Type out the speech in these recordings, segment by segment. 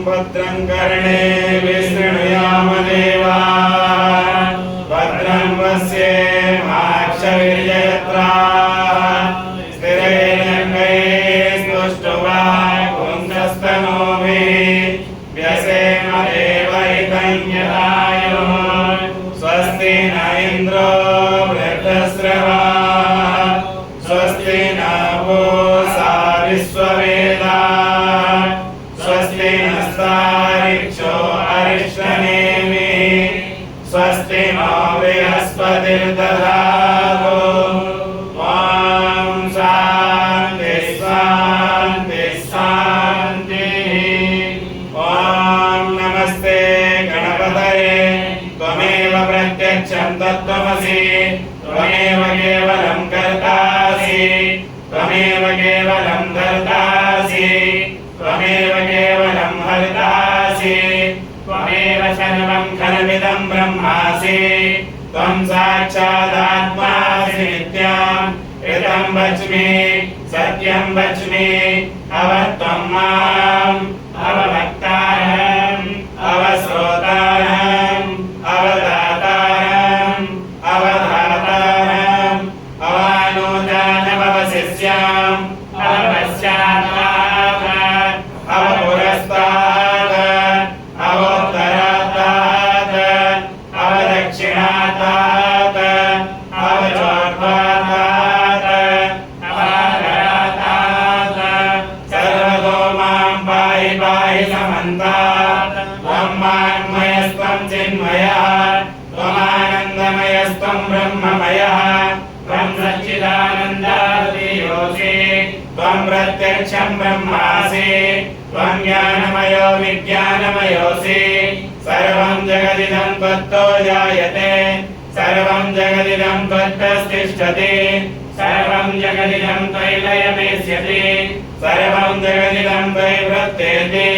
भद्रं कर्णे विशृणुयाम देवाः भद्रं पश्येमाक्षवीर्यजत्राः स्थिरैरङ्गैः स्तुष्ट्वागुंसस्तनूभिः व्यसेम देवहितं यदायुः स्वस्ति न इन्द्रो वृद्धश्रवाः स्वस्ति न पूषा विश्ववेदाः स्वस्ति नस्तारिक्षो अरिष्टनेमिः स्वस्ति नो बृहस्पतिर्दधातु ॐ शान्ति शान्ति शान्तिः ॐ नमस्ते गणपतये त्वमेव प्रत्यक्षं तत्त्वमसि त्वमेव केवलं कर्तासि त्वमेव केवलं धर्तासि त्वमेव केवलं हर्तासि त्वमेव सर्वं खलमिदं ब्रह्मासि त्वं साक्षादात्मासि नित्यम् ऋतं वच्मि सत्यं वच्मि अवत्वं माम् अवभक्तारम् अवश्रोतारम् अवदातारम् अवधातारम् अवानोदानमवशिष्याम् अवपश्चात्तात् अवपुरस्तात् अवोत्तरात् अवदक्षिणात् अवचोर्ध्वात् अवाधरात् सर्वतो मां पाहि पाहि समन्तात् त्वं वाङ्मयस्त्वं चिन्मयः त्वमानन्दमयस्त्वं ब्रह्ममयः त्वं सच्चिदानन्दादियोऽसि त्वं प्रत्यक्षं ब्रह्मासि त्वं ज्ञानमयो विज्ञानमयोऽसि सर्वं जगदिदं त्वत्तो जायते सर्वं जगदिदं त्वत्तस्तिष्ठति सर्वं जगदिदं त्वयि लयमेष्यति सर्वं जगदिदं त्वयि वृत्येति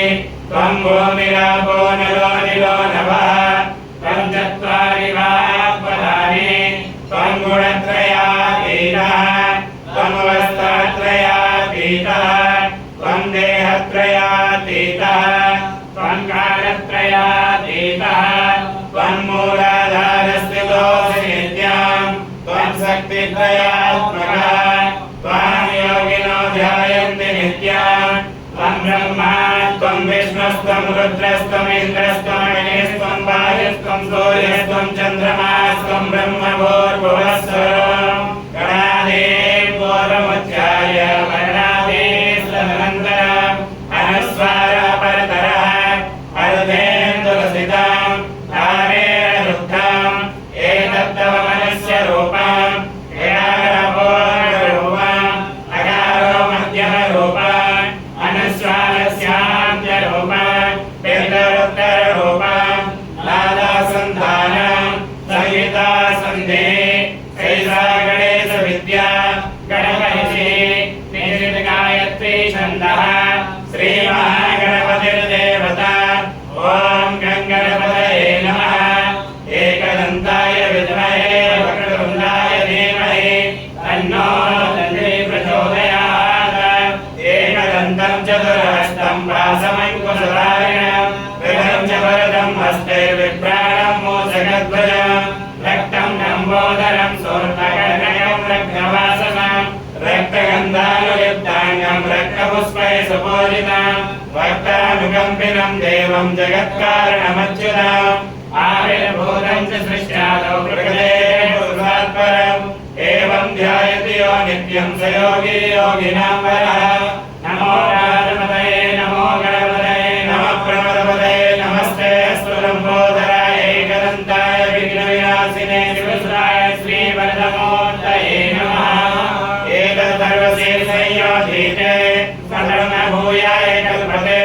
त्वं भूमिरापो नलो निलो नभः त्वं चत्वारि वाक्पदानि त्वं गुणत्रयातीतः त्वमवस्थात्रयातीतः त्वं देहत्रयातीतः त्वं कालत्रयातीतः त्वं मूलाधारस्थितोऽसि नित्यं त्वं शक्तित्रयात्मकः त्वां योगिनो ध्यायन्ति नित्यं त्वं ब्रह्मा त्वं विष्णुस्त्वं रुद्रस्त्वमिन्द्रस्त्वमग्निस्त्वं वायुस्त्वं सूर्यस्त्वं चन्द्रमास्त्वं ब्रह्मभूर्भुवस्वरं गणाधिं पूर्वमुच्चार्य वर्णाधिस्तदनन्तरम् अनुस्वारपरतरः अर्धेन्दुलसितं तारेण रुद्धम् एतत्तव मनुष्यरूपम् एकारपूर्णरूपम् अकारो मध्यमरूपम् अनुस्वारस्यान्त्यरूपम् पितरुत्तररूपम् नादासन्धानम् संहितासन्धिः सैषा गणेशविद्या गणपतिः निश्चितगायत्री छन्दः श्रीमहागणपतिर्देवता ॐ गङ्गणपतये नमः एकदन्ताय विद्महे वक्रतुण्डाय धीमहि तन्नो दन्ती प्रचोदयात् एकदन्तं चतुर्हस्तं भासमङ्कुशधारिणं विभं च वरदं हस्ते विभ्राणं मूषकध्वजं रक्तं लम्बोदरं शूर्पकर्णकं रक्तवासनं रक्तगन्धानुयुक्ताङ्गं रक्तपुष्पैः सुपूजितं भक्तानुकम्पिनं देवं जगत्कारणमच्युतम् आविर्भूतं च सृष्ट्यादौ प्रकृतेः पूर्वात्परम् एवं ध्यायति यो नित्यं स योगी योगिनां वरः नमो राजपतये नमो गणपतये नमः प्रणवपतये नमस्ते अस्तु लम्बोदराय एकदन्ताय विघ्नविनाशिने शिवसुराय श्रीवरदमूर्तये नमः एतत्सर्वशीर्षयोधीते सर्वभूयाय कल्पते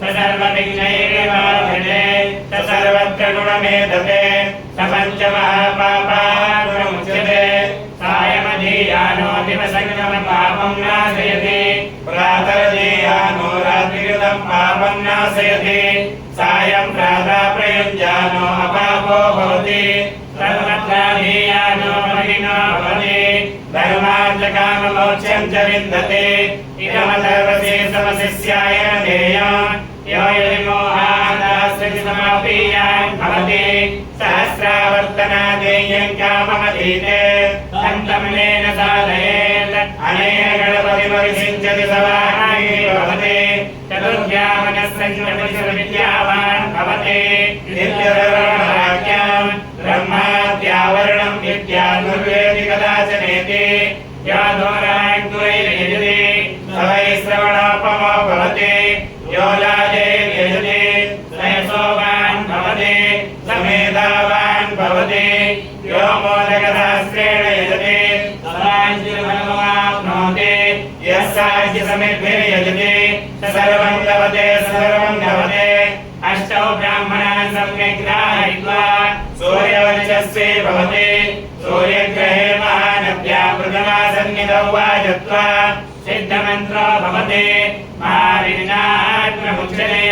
स सर्वविघ्नैर्निवारणे स सर्वत्र गुणमेधते स पञ्चमहापापान्मुच्यते सायमधीयानो दिवसङ्गमपापं नाशयति प्रातर्धीयानो रात्रिकृतं पापं नाशयति सायं प्रातः प्रयुञ्जानो अपापो भवति सर्वत्राधीयानो मलिनो भवति धर्मार्थकाममोक्षं च विन्दते इदमथर्वशीर्षमशिष्याय देयं यो यदिमो सहस्रावर्तनादेयं भवति सहस्रावर्तनादेयं काममधीते तन्तमनेन साधयेत् अनेन गणपतिमविषिञ्चति सवाहै भवति चतुर्ध्यामनस्संज्ञपतिसर्वविद्यावान् भवति नित्यधर्मवाक्यं ब्रह्माद्यावरणं विद्यानुर्वेदि कदाचनेति यादोराङ्कुरैर्यजति सवै श्रवणापमो भवति यो लाजैर्यजति सयसोवान् भवति समेधावान् भवति यो मोदकसहस्रेण यजति सदाञ्जिर्भगवाप्नोति यः साज्यसमिद्भिर्यजति स सर्वं लभते सर्वं लभते अष्टौ ब्राह्मणान् सम्यक् ग्राहयित्वा सूर्यवर्चस्वे भवति सूर्यग्रहे महानद्या प्रथमा सन्निधौ वाजत्वा सिद्धमन्त्रो भवति महाविघ्नात् प्रमुच्यते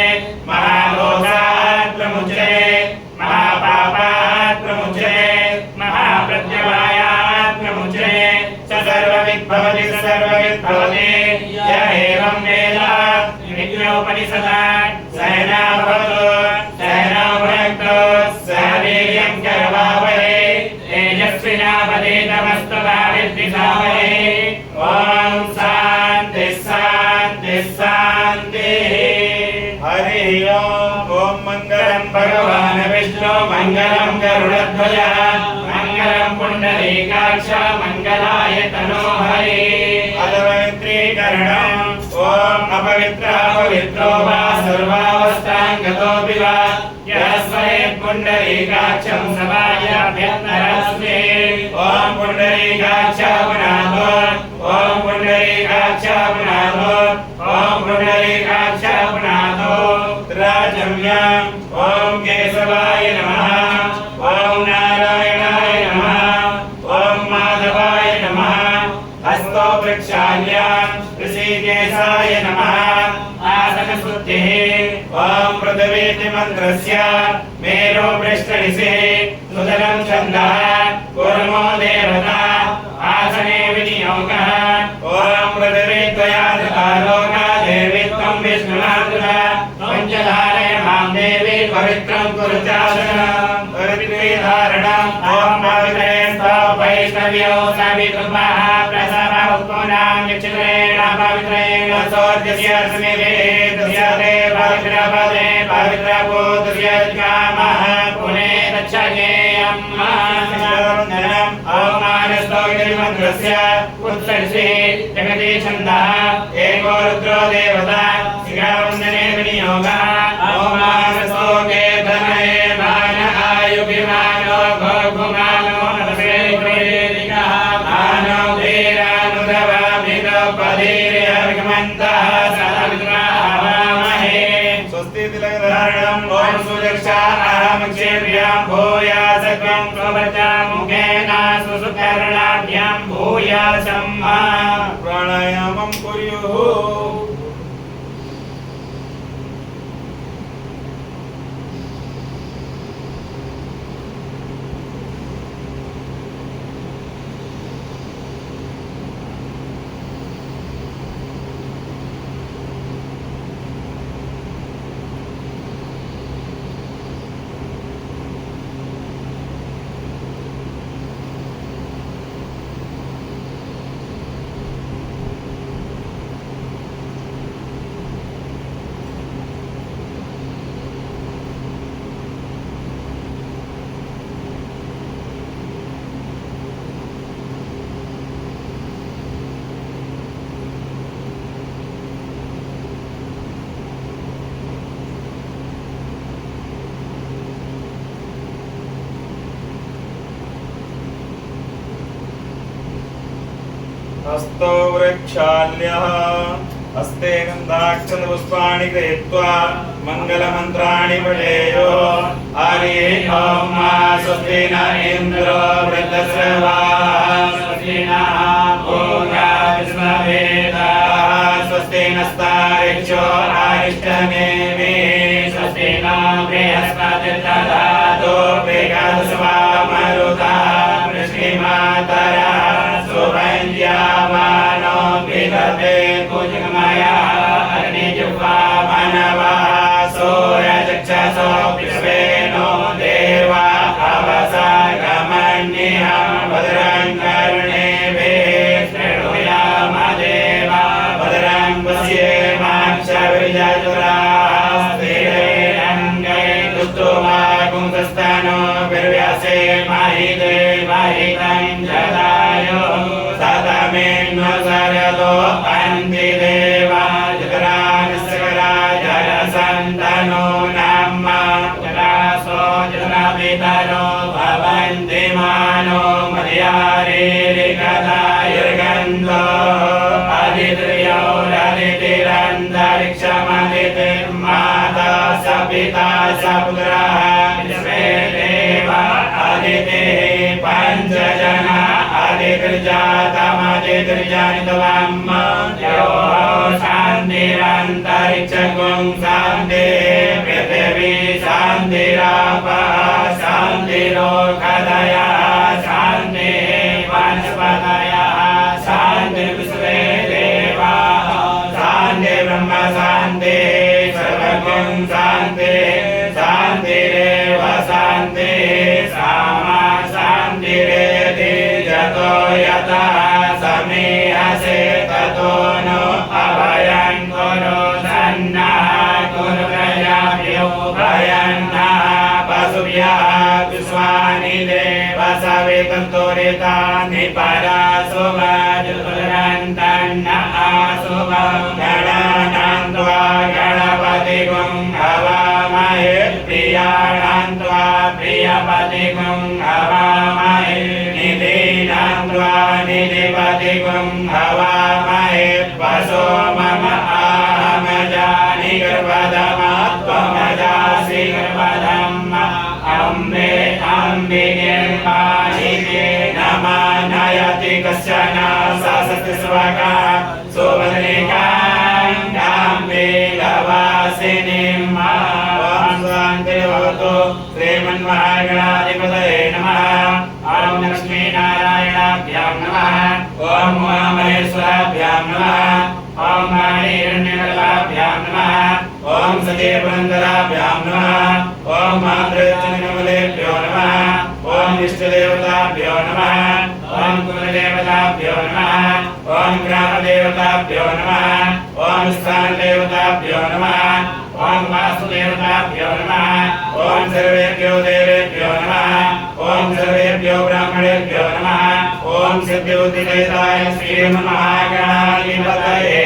महादोषात् प्रमुच्यते महापापात् प्रमुच्यते महाप्रत्यवायात् प्रमुच्यते स सर्वविद् भवति स सर्वविद् भवति य एवं वेद विद्योपनिषदा सहना भवतु सहना भुनक्तु सह वीर्यं करवावहै तेजस्विनावधीतमस्तु मा विद्विषावहै ॐ शान्ति शान्ति शान्तिः हरि ओम मंगलम भगवान विष्णु मंगलम गरुड़ध्वज मंगलम पुंडरीकाक्ष मंगलाय तनोहरि अदवैत्रीकरणम् ओम अपवित्र पवित्रो वा सर्वावस्थांगतोऽपि वा यस्वरेत् पुंडरीकाक्षं समायाभ्यन्तरस्मे ओम पुंडरीकाक्ष पुनातो ओम पुंडरीकाक्ष पुनातो ओम पुंडरीकाक्ष पुनातो राजम्यं ओम केशवाय नमः ओम नारायणाय नमः ओम माधवाय नमः हस्तो प्रक्षाल्यं ऋषिकेशाय नमः आसनशुद्धिः ओम पृथ्वीति मन्त्रस्य मेरो पृष्ठऋषिः सुदनं छन्दः कूर्मो देवता आसने विनियोगः ओम पृथ्वी त्वया धृता देवी त्वं विष्णुनाथः पञ्चधारय मां देवी पवित्रं कुरु चासनं पृथ्वीधारणम् ओम पवित्रे वैष्णव्यो सवितुर्मः प्रसवः उत्पन्नां यक्षिणेन पवित्रेण सौर्यस्य स्मिवेदस्य ते पवित्रपदे पवित्रभूतस्य कामः पुने गच्छेयम् मानसवन्दनम् अवमानस्तोगिरिमन्त्रस्य उत्सर्षे जगति छन्दः एको रुद्रो देवता शिखावन्दने विनियोगः अवमानस्तोगे धनये मान आयुभिमानो भोगुमानो नरसेन्द्रेदिकः मानो धीरानुधवामिदोपधीर्यर्गमन्तः सदविद्रावामहे स्वस्ति तिलकधारणम् ओम सुरक्षा अहं क्षेम्यां भूयासकं प्रवचा मुखेन सुसुकर्णाभ्यां भूयासं प्राणायामं कुर्युः हस्तो वृक्षाल्यः हस्ते गन्धाक्षतपुष्पाणि गृहीत्वा मङ्गलमन्त्राणि पठेयो हरिः ॐ स्वस्ति न इन्द्रो वृद्धश्रवाः स्वस्ति नः पूर्वा विश्ववेदाः स्वस्ति नस्तारिक्षो अरिष्टनेमिः स्वस्ति नो बृहस्पतिर्दधातु एकादशवामरुतः वृष्टिमातरः सुभञ्ज्यामानो विदधे कुजगमयः अग्निजुह्वा मनवः सूर्यचक्षसो विश्वे जदायो सतमेन्नु सरदो अन्ति देवा जगरानस्कराजय सन्तनो नाम जरासो जनापितरो भवन्ति मानो मर्यारेरिकदायुर्गन्धो अदितिर्यौरदितिरन्तरिक्षमदितिर्माता स पिता स पुत्रः विश्वे देवा अदितिः पञ्चजना अदितिर्जातमदितिर्जनितवम् यो शान्तिरन्तरिक्षगुं शान्ति पृथिवी शान्तिरापः शान्तिरोषधयः शान्तिः वनस्पतयः शान्तिर्विश्वे देवाः शान्ति ब्रह्म शान्ति सर्वगुं शान्ति शान्तिरेव शान्ति सामा शान्तिरेति यतो यतः समीहसे ततो नो अभयं कुरु सन्नः कुरु प्रजाभ्यो भयन्नः पशुभ्यः विश्वानि देव सवितुरितानि पराशुभजुरन्तन्न आशुभं गणानां त्वा गणपतिगुं हवामहे प्रियाणां त्वा प्रियपतिगुं हवामहे निधीनां त्वा निधिपतिगुं हवामहे वसो मम आहमजानि गर्भधमात्वमजासि गर्भधम् अम्बे अम्बिके नमः नयति कश्चन ससति स्वका सुवदनिकाम्बे गवासिनीं ॐ शान्तिर्भवतु श्रीमन्महागणाधिपतये नमः ॐ लक्ष्मीनारायणाभ्यां नमः ॐ उमामहेश्वराभ्यां नमः ॐ हिरण्यकलाभ्यां नमः ॐ सतीपुरन्दराभ्यां नमः ॐ मातृजनकमलेभ्यो नमः ॐ इष्टदेवताभ्यो नमः ॐ कुलदेवताभ्यो नमः ॐ ग्रामदेवताभ्यो नमः ॐ स्थानदेवताभ्यो नमः ॐ वासुदेवताभ्यो नमः ॐ सर्वेभ्यो देवेभ्यो नमः ॐ सर्वेभ्यो ब्राह्मणेभ्यो नमः ॐ सिद्धिबुद्धिदेवताय श्रीमन्महागणाधिपतये